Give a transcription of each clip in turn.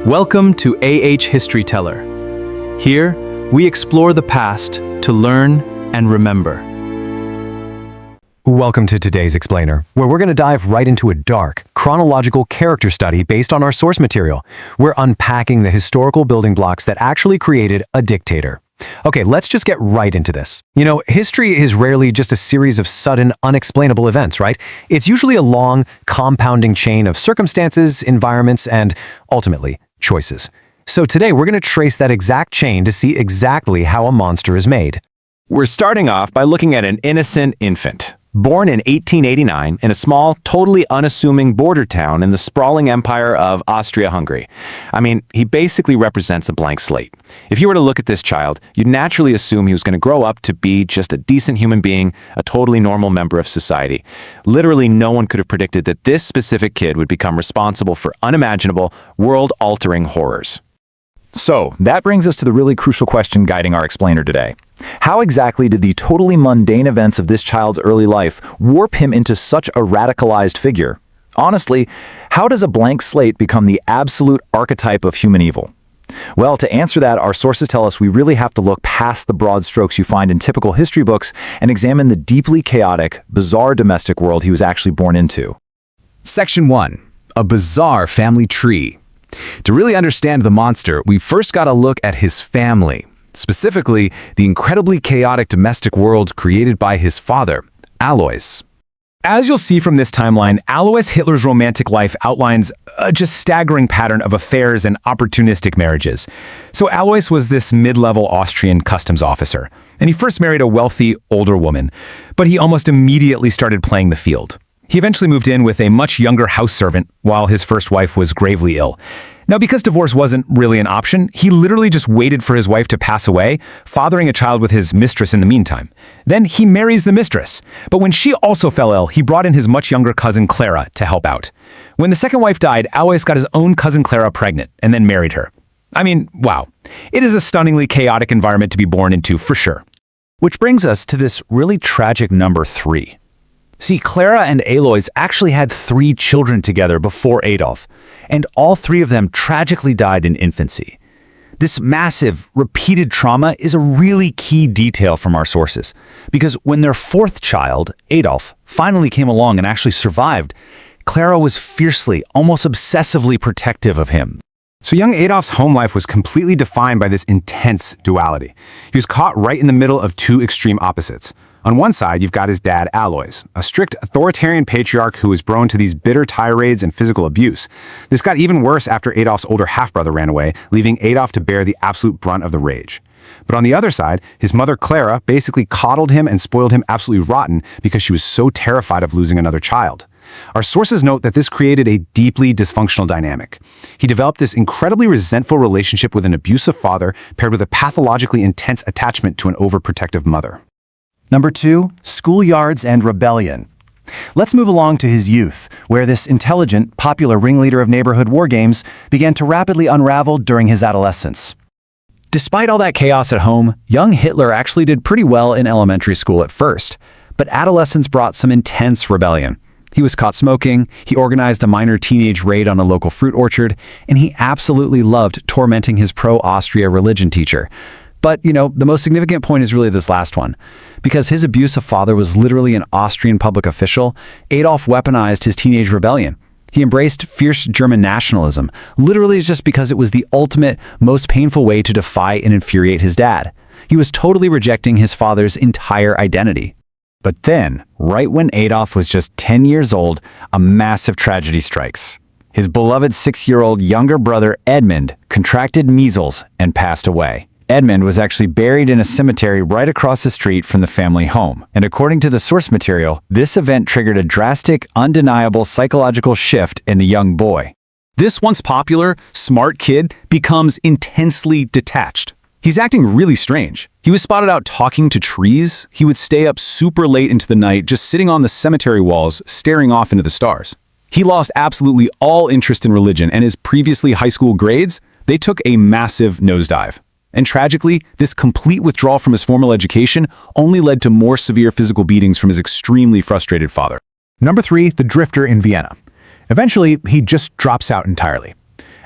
Welcome to History Teller. Here, we explore the past to learn and remember. Welcome to today's Explainer, where we're going to dive right into a dark, chronological character study based on our source material. We're unpacking the historical building blocks that actually created a dictator. Okay, let's just get right into this. You know, history is rarely just a series of sudden, unexplainable events, right? It's usually a long, compounding chain of circumstances, environments, and, ultimately, choices. So today, we're going to trace that exact chain to see exactly how a monster is made. We're starting off by looking at an innocent infant. Born in 1889 in a small, totally unassuming border town in the sprawling empire of Austria-Hungary. I mean, he basically represents a blank slate. If you were to look at this child, you'd naturally assume he was going to grow up to be just a decent human being, a totally normal member of society. Literally, no one could have predicted that this specific kid would become responsible for unimaginable, world-altering horrors. So, that brings us to the really crucial question guiding our explainer today. How exactly did the totally mundane events of this child's early life warp him into such a radicalized figure? Honestly, how does a blank slate become the absolute archetype of human evil? Well, to answer that, our sources tell us we really have to look past the broad strokes you find in typical history books and examine the deeply chaotic, bizarre domestic world he was actually born into. Section 1. A bizarre family tree. To really understand the monster, we first got to look at his family, specifically the incredibly chaotic domestic world created by his father, Alois. As you'll see from this timeline, Alois Hitler's romantic life outlines a just staggering pattern of affairs and opportunistic marriages. So Alois was this mid-level Austrian customs officer, and he first married a wealthy, older woman, but he almost immediately started playing the field. He eventually moved in with a much younger house servant while his first wife was gravely ill. Now, because divorce wasn't really an option, he literally just waited for his wife to pass away, fathering a child with his mistress in the meantime. Then he marries the mistress. But when she also fell ill, he brought in his much younger cousin Clara to help out. When the second wife died, Alois got his own cousin Clara pregnant and then married her. I mean, wow. It is a stunningly chaotic environment to be born into, for sure. Which brings us to this really tragic number 3. See, Clara and Alois actually had 3 children together before Adolf, and all 3 of them tragically died in infancy. This massive, repeated trauma is a really key detail from our sources, because when their 4th child, Adolf, finally came along and actually survived, Clara was fiercely, almost obsessively protective of him. So young Adolf's home life was completely defined by this intense duality. He was caught right in the middle of 2 extreme opposites. On one side, you've got his dad, Alois, a strict authoritarian patriarch who was prone to these bitter tirades and physical abuse. This got even worse after Adolf's older half-brother ran away, leaving Adolf to bear the absolute brunt of the rage. But on the other side, his mother, Clara, basically coddled him and spoiled him absolutely rotten because she was so terrified of losing another child. Our sources note that this created a deeply dysfunctional dynamic. He developed this incredibly resentful relationship with an abusive father paired with a pathologically intense attachment to an overprotective mother. Number 2, Schoolyards and Rebellion. Let's move along to his youth, where this intelligent, popular ringleader of neighborhood war games began to rapidly unravel during his adolescence. Despite all that chaos at home, young Hitler actually did pretty well in elementary school at first, but adolescence brought some intense rebellion. He was caught smoking, he organized a minor teenage raid on a local fruit orchard, and he absolutely loved tormenting his pro-Austria religion teacher. But, you know, the most significant point is really this last one. Because his abusive father was literally an Austrian public official, Adolf weaponized his teenage rebellion. He embraced fierce German nationalism, literally just because it was the ultimate, most painful way to defy and infuriate his dad. He was totally rejecting his father's entire identity. But then, right when Adolf was just 10 years old, a massive tragedy strikes. His beloved 6-year-old younger brother Edmund contracted measles and passed away. Edmund was actually buried in a cemetery right across the street from the family home. And according to the source material, this event triggered a drastic, undeniable psychological shift in the young boy. This once popular, smart kid becomes intensely detached. He's acting really strange. He was spotted out talking to trees. He would stay up super late into the night, just sitting on the cemetery walls, staring off into the stars. He lost absolutely all interest in religion, and his previously high school grades, they took a massive nosedive. And tragically, this complete withdrawal from his formal education only led to more severe physical beatings from his extremely frustrated father. Number 3, the drifter in Vienna. Eventually, he just drops out entirely.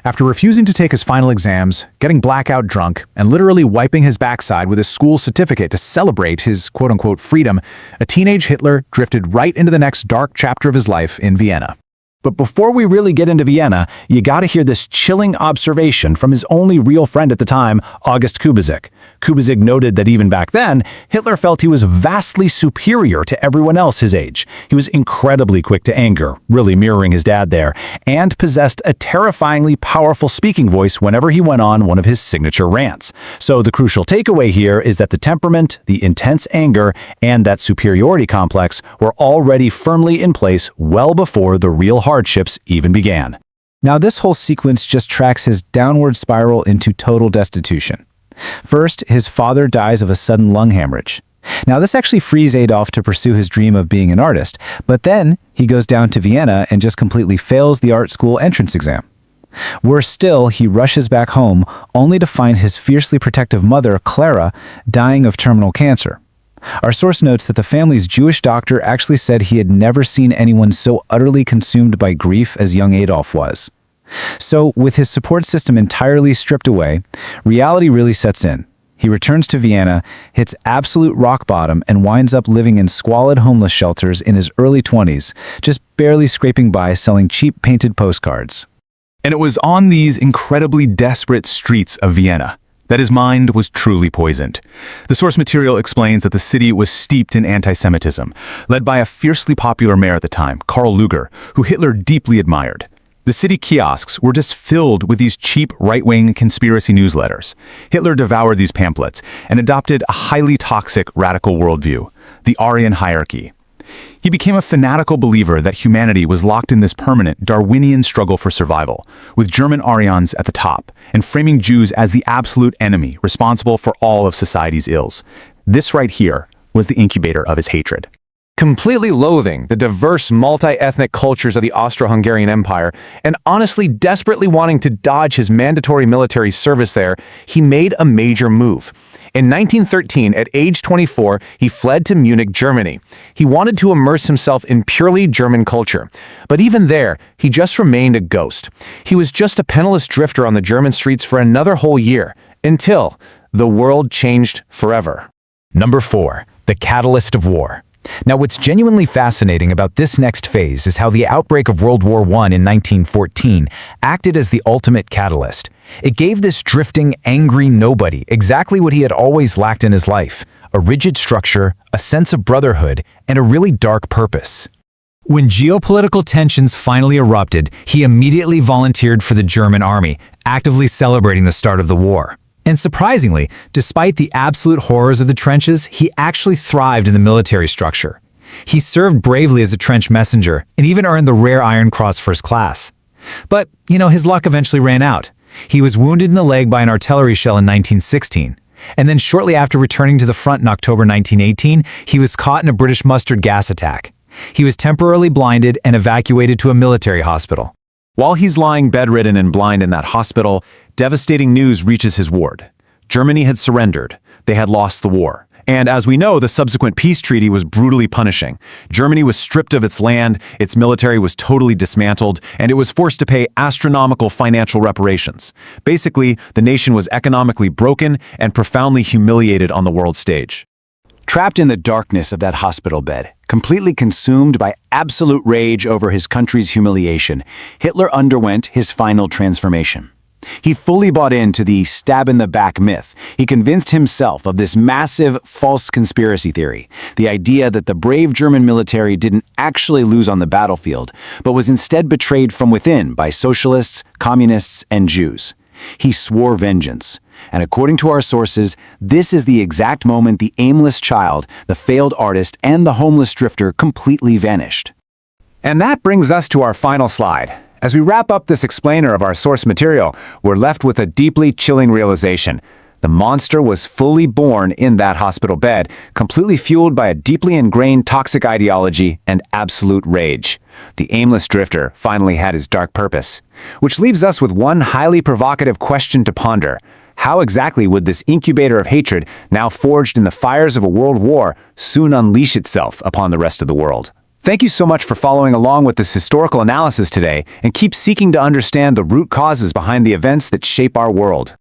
After refusing to take his final exams, getting blackout drunk, and literally wiping his backside with his school certificate to celebrate his quote-unquote freedom, a teenage Hitler drifted right into the next dark chapter of his life in Vienna. But before we really get into Vienna, you gotta hear this chilling observation from his only real friend at the time, August Kubizek. Kubizek noted that even back then, Hitler felt he was vastly superior to everyone else his age. He was incredibly quick to anger, really mirroring his dad there, and possessed a terrifyingly powerful speaking voice whenever he went on one of his signature rants. So the crucial takeaway here is that the temperament, the intense anger, and that superiority complex were already firmly in place well before the real hardships even began. Now this whole sequence just tracks his downward spiral into total destitution. First, his father dies of a sudden lung hemorrhage. Now this actually frees Adolf to pursue his dream of being an artist, but then he goes down to Vienna and just completely fails the art school entrance exam. Worse still, he rushes back home only to find his fiercely protective mother, Clara, dying of terminal cancer. Our source notes that the family's Jewish doctor actually said he had never seen anyone so utterly consumed by grief as young Adolf was. So, with his support system entirely stripped away, reality really sets in. He returns to Vienna, hits absolute rock bottom, and winds up living in squalid homeless shelters in his early 20s, just barely scraping by selling cheap painted postcards. And it was on these incredibly desperate streets of Vienna that his mind was truly poisoned. The source material explains that the city was steeped in anti-Semitism, led by a fiercely popular mayor at the time, Karl Lueger, who Hitler deeply admired. The city kiosks were just filled with these cheap right-wing conspiracy newsletters. Hitler devoured these pamphlets and adopted a highly toxic radical worldview, the Aryan hierarchy. He became a fanatical believer that humanity was locked in this permanent Darwinian struggle for survival, with German Aryans at the top, and framing Jews as the absolute enemy responsible for all of society's ills. This right here was the incubator of his hatred. Completely loathing the diverse multi-ethnic cultures of the Austro-Hungarian Empire, and honestly desperately wanting to dodge his mandatory military service there, he made a major move. In 1913, at age 24, he fled to Munich, Germany. He wanted to immerse himself in purely German culture. But even there, he just remained a ghost. He was just a penniless drifter on the German streets for another whole year, until the world changed forever. Number 4. The catalyst of war. Now, what's genuinely fascinating about this next phase is how the outbreak of World War I in 1914 acted as the ultimate catalyst. It gave this drifting, angry nobody exactly what he had always lacked in his life: a rigid structure, a sense of brotherhood, and a really dark purpose. When geopolitical tensions finally erupted, he immediately volunteered for the German army, actively celebrating the start of the war. And surprisingly, despite the absolute horrors of the trenches, he actually thrived in the military structure. He served bravely as a trench messenger and even earned the rare Iron Cross First Class. But, his luck eventually ran out. He was wounded in the leg by an artillery shell in 1916. And then shortly after returning to the front in October 1918, he was caught in a British mustard gas attack. He was temporarily blinded and evacuated to a military hospital. While he's lying bedridden and blind in that hospital, devastating news reaches his ward. Germany had surrendered. They had lost the war. And as we know, the subsequent peace treaty was brutally punishing. Germany was stripped of its land, its military was totally dismantled, and it was forced to pay astronomical financial reparations. Basically, the nation was economically broken and profoundly humiliated on the world stage. Trapped in the darkness of that hospital bed, completely consumed by absolute rage over his country's humiliation, Hitler underwent his final transformation. He fully bought into the stab-in-the-back myth. He convinced himself of this massive, false conspiracy theory, the idea that the brave German military didn't actually lose on the battlefield, but was instead betrayed from within by socialists, communists, and Jews. He swore vengeance. And according to our sources, this is the exact moment the aimless child, the failed artist, and the homeless drifter completely vanished. And that brings us to our final slide. As we wrap up this explainer of our source material, we're left with a deeply chilling realization. The monster was fully born in that hospital bed, completely fueled by a deeply ingrained toxic ideology and absolute rage. The aimless drifter finally had his dark purpose. Which leaves us with one highly provocative question to ponder. How exactly would this incubator of hatred, now forged in the fires of a world war, soon unleash itself upon the rest of the world? Thank you so much for following along with this historical analysis today, and keep seeking to understand the root causes behind the events that shape our world.